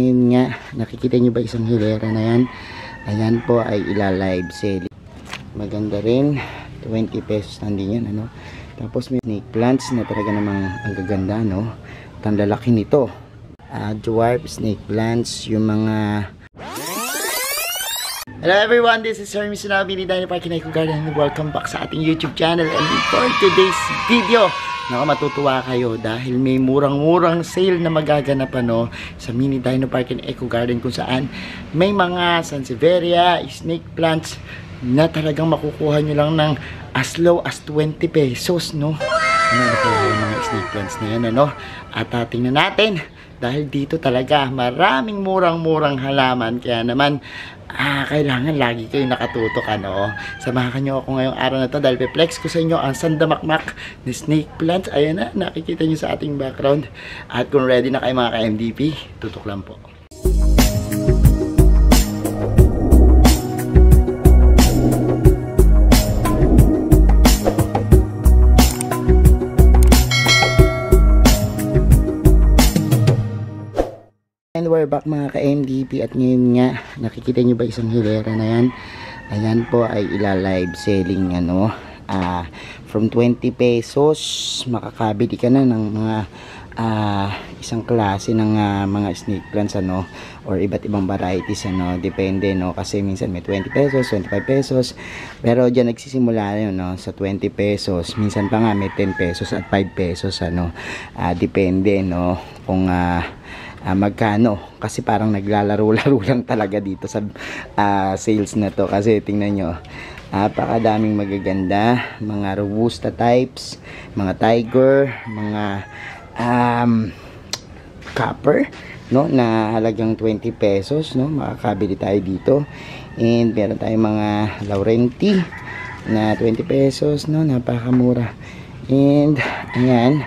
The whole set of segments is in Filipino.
Ngayon nga, nakikita nyo ba isang hilera na yan? Ayan po ay ila-live selling. Maganda rin, 20 pesos lang din yan, ano? Tapos may snake plants na talaga namang ang gaganda, no? At ang lalaki nito. Dwarf snake plants, yung mga... Hello everyone, this is Hermes Sinabi ni Dino Park in Eco Garden and welcome back sa ating YouTube channel. And for today's video, matutuwa kayo dahil may murang-murang sale na magaganap sa Mini Dino Park in Eco Garden, kung saan may mga Sansevieria, snake plants na talagang makukuha nyo lang ng as low as 20 pesos, no? Ano na kaya yung mga snake plants na yan, ano? At tingnan natin, dahil dito talaga maraming murang-murang halaman, kaya naman kailangan lagi kayo nakatutok, ano? Samahan nyo ako ngayong araw na to dahil pe-flex ko sa inyo ang sandamakmak ni snake plants. Ayan na, nakikita nyo sa ating background. At kung ready na kayo mga ka-MDP, tutok lang po. And we're back mga ka-MDP, at ngayon nga, nakikita nyo ba isang hilera na yan? Ayan po ay ila-live selling, ano? From 20 pesos, makakabili ka na ng mga isang klase ng mga snake plants, ano? Or iba't ibang varieties, ano? Depende, no? Kasi minsan may 20 pesos, 25 pesos. Pero dyan nagsisimula yun, no? Sa 20 pesos. Minsan pa nga may 10 pesos at 5 pesos, ano? Depende, no? Kung magkano, kasi parang naglalaro-laro lang talaga dito sa sales na to, kasi tingnan nyo, napakadaming magaganda, mga robusta types, mga tiger, mga copper, no, na halagang 20 pesos, no, makakabili tayo dito. And meron tayong mga Laurenti na 20 pesos, no, napakamura. And ayan,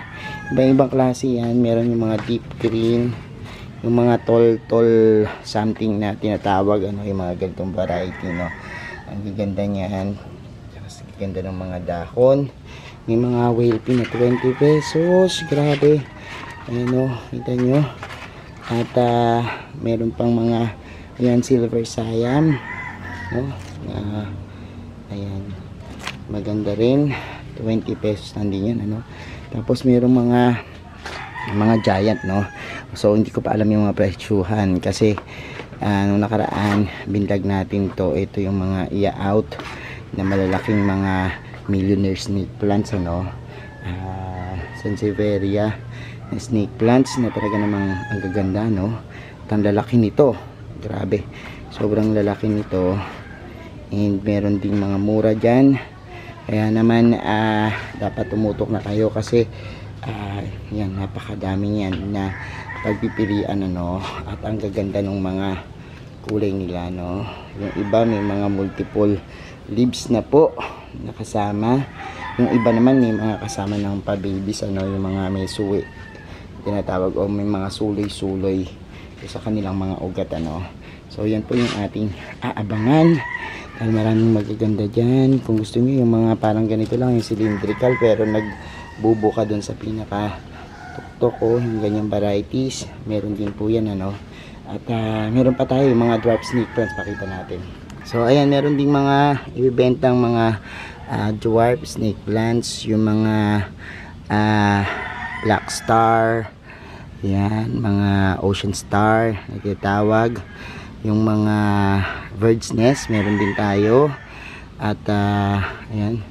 iba-ibang klase yan. Meron yung mga deep green, yung mga tol something na tinatawag, ano, yung mga ganitong variety, no. Ang gaganda niyan, ang ganda ng mga dahon. May mga whale pin na 20 pesos, grabe, ano, kita nyo. At meron pang mga, ayan, silver siam, no. Ayan, maganda rin, 20 pesos lang din yan, ano. Tapos merong mga giant, no. So hindi ko pa alam yung mga presyuhan, kasi nung nakaraan binlog natin to. Ito yung mga ia-out na malalaking mga millionaire snake plants, ano. Sansevieria na snake plants na talaga namang ang gaganda, no. At ang lalaki nito, grabe, sobrang lalaki nito. And meron ding mga mura dyan, kaya naman dapat tumutok na kayo, kasi yan, napakadami yan na pagpipilian, ano. At ang gaganda ng mga kulay nila, no. Yung iba may mga multiple leaves na po nakasama, yung iba naman may mga kasama ng pa-babies, ano, yung mga may suwi tinatawag, o may mga suloy-suloy sa kanilang mga ugat, ano. So yan po yung ating aabangan, dahil maraming magaganda dyan. Kung gusto niyo yung mga parang ganito lang, yung cylindrical pero nagbubuka dun sa pinaka tuktok, yung ganyang varieties, meron din po yan, ano. At meron pa tayo yung mga dwarf snake plants, pakita natin. So ayan, meron ding mga ibibentang mga dwarf snake plants, yung mga black star, yan, mga ocean star nagtitawag, yung mga bird's nest meron din tayo. At ayan,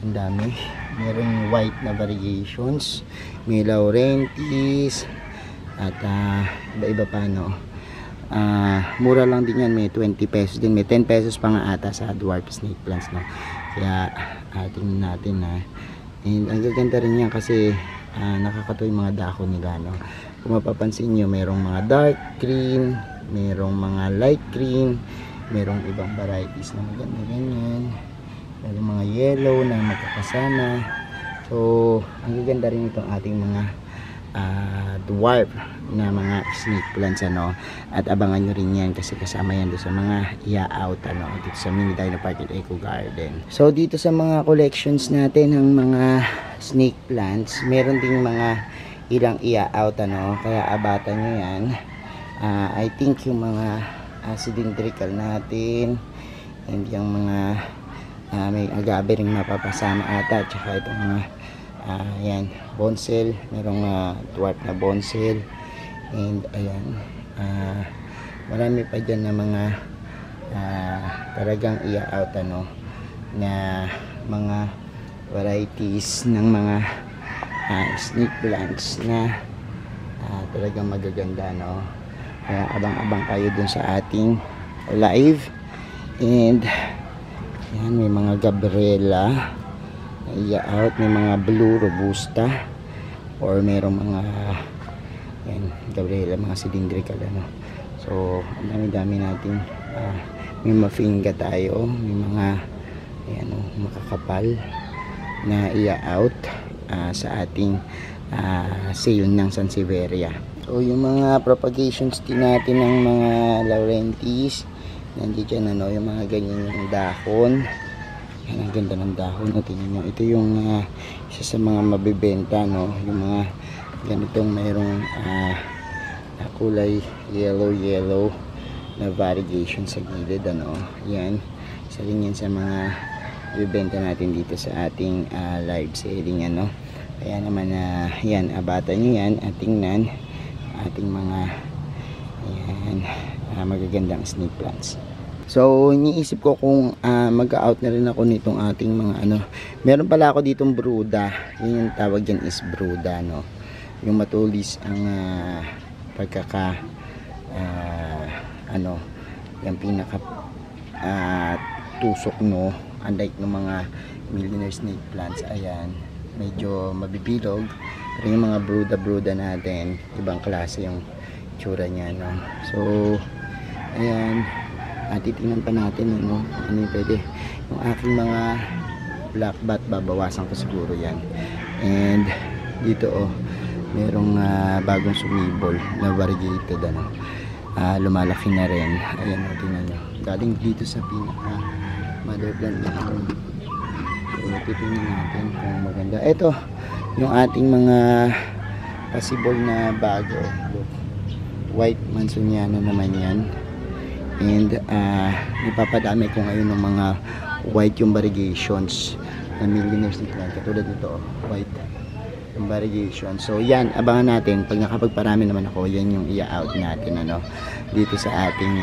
ang dami. Meron white na variations, may Laurentis, at iba-iba pa, no. Mura lang din yan, may 20 pesos din, may 10 pesos pa nga ata sa dwarf snake plants, no. Kaya tingnan natin, and ang gaganda rin yan, kasi nakakatuwa yung mga dahon nila, no. Kung mapapansin nyo, merong mga dark green, merong mga light green, merong ibang varieties na maganda ganyan, merong mga yellow na magkakasama. So ang gaganda rin itong ating mga dwarf na mga snake plants, ano. At abangan nyo rin yan, kasi kasama yan doon sa mga ia-out, ano, dito sa Mini Dino Park in Eco Garden. So dito sa mga collections natin ng mga snake plants, meron ding mga ilang ia-out, ano, kaya abatan nyo yan. I think yung mga cylindrical natin and yung mga may agave ring mapapasama ata, tsaka itong mga yan, bonsel, merong dwarf na bonsel, and ayan, marami pa dyan na mga talagang i-out na mga varieties ng mga snake plants na talagang magaganda, kaya abang-abang kayo dun sa ating live. And yan, may mga Gabriela na i-out, may mga blue robusta, or merong mga yan, Gabriela, mga cylindrical so ang dami-dami natin. May mafinga tayo, may mga ayan, makakapal na i-out sa ating sale ng Sansevieria. So yung mga propagations din natin ng mga Laurentis, nandiyan yung mga ganyan yung dahon. Yan, ang ganda ng dahon. Tingnan nyo, ito yung isa sa mga mabibenta, yung mga ganitong mayroong kulay yellow na variegation sa gilid, yan, isa rin yan sa mga bibenta natin dito sa ating live selling, kaya naman yan, abatan nyo yan at tingnan ating mga yan, magagandang snake plants. So iniisip ko kung mag-out na rin ako nitong ating mga meron pala ako ditong bruda, yun yung tawag dyan is bruda, yung matulis ang pagkaka yung pinaka tusok, unlike ng mga millionaire snake plants, ayan, medyo mabibilog, pero yung mga bruda natin, ibang klase yung tsura niya, so ayan, titingnan pa natin ano yung pwede. Yung aking mga black bat, babawasan ko siguro yan. And dito merong bagong sumibol na variegated, lumalaki na rin. Ayan, tingnan nyo, galing dito sa pinaka mother plant natin. So titingnan natin kung maganda. Ito yung ating mga possible na bago. Look, white Mansoniana naman yan. And ipapadami ko ngayon ng mga white yung variegations na millionaires nito, katulad nito, white yung variegation. So yan, abangan natin pag nakapagparami naman ako, yan yung i-out natin dito sa ating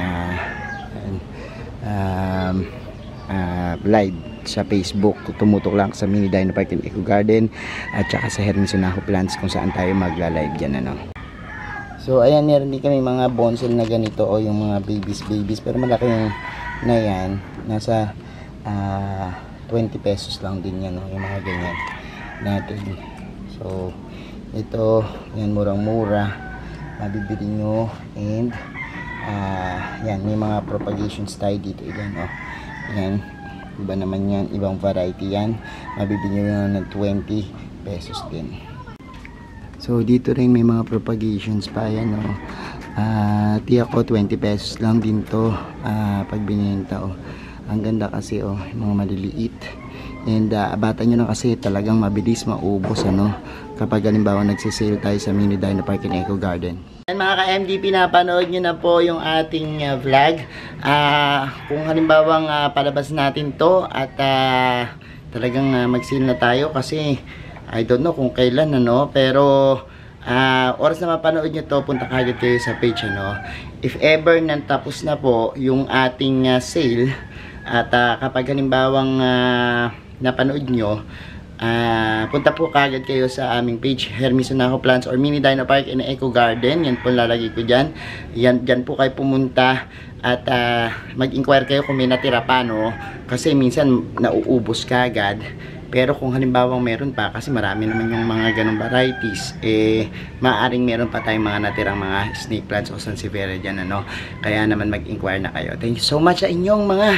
live sa Facebook. Tumutok lang sa Mini Dino Park and Eco Garden at saka sa Hermes Unaho Plants kung saan tayo magla-live dyan. So ayan, meron din kami mga bonsel na ganito, yung mga babies, pero malaki yung na yan, nasa 20 pesos lang din yan, yung mga ganyan natin. So ito, yan, murang-mura, mabibili nyo. And yan, may mga propagations tayo dito, yan, iba naman yan, ibang variety yan, mabibili nyo ng 20 pesos din. So dito rin may mga propagations pa yan, tiyak ko 20 pesos lang din to pag binenta. Ang ganda kasi yung mga maliliit. And abatan nyo na kasi talagang mabilis maubos kapag halimbawa nagsisale tayo sa Mini Dino Park and Eco Garden. And mga ka-MDP, napanood nyo na po yung ating vlog. Kung halimbawang palabas natin to at talagang mag-sale na tayo, kasi I don't know kung kailan, pero oras na mapanood nyo to, punta kagad kayo sa page, if ever natapos na po yung ating sale, at kapag halimbawang napanood nyo, punta po kagad kayo sa aming page, Hermes Unaho Plants or Mini Dino Park and Eco Garden. Yan po lalagay ko dyan. Dyan po kayo pumunta at mag-inquire kayo kung may natira pa, kasi minsan nauubos kagad. Pero kung halimbawang meron pa, kasi marami naman yung mga ganong varieties, maaaring meron pa tayong mga natirang mga snake plants o Sansevieria dyan, kaya naman mag-inquire na kayo. Thank you so much sa inyong mga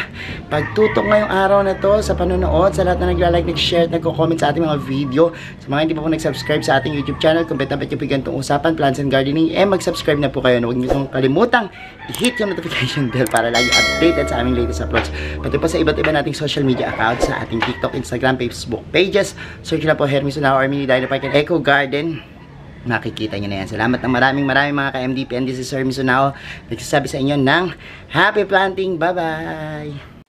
pagtutok ngayong araw na to, sa panonood, sa lahat na nagla-like, nag-share, nagko-comment sa ating mga video. Sa mga hindi pa po nag-subscribe sa ating YouTube channel, kung bet-bet yung pigantong usapan, plants and gardening, mag-subscribe na po kayo. Huwag niyo itong kalimutang i-hit yung notification bell para lagi updated sa aming latest uploads. Pati pa sa iba't iba nating social media accounts, sa ating TikTok, Instagram, Facebook pages. Search na po Hermes Unaho or Mini Dino Park and Eco Garden. makikita nyo na yan. Salamat ng maraming mga ka-MDP, and this is Sir Misunao nagsasabi sa inyo ng happy planting. Bye bye.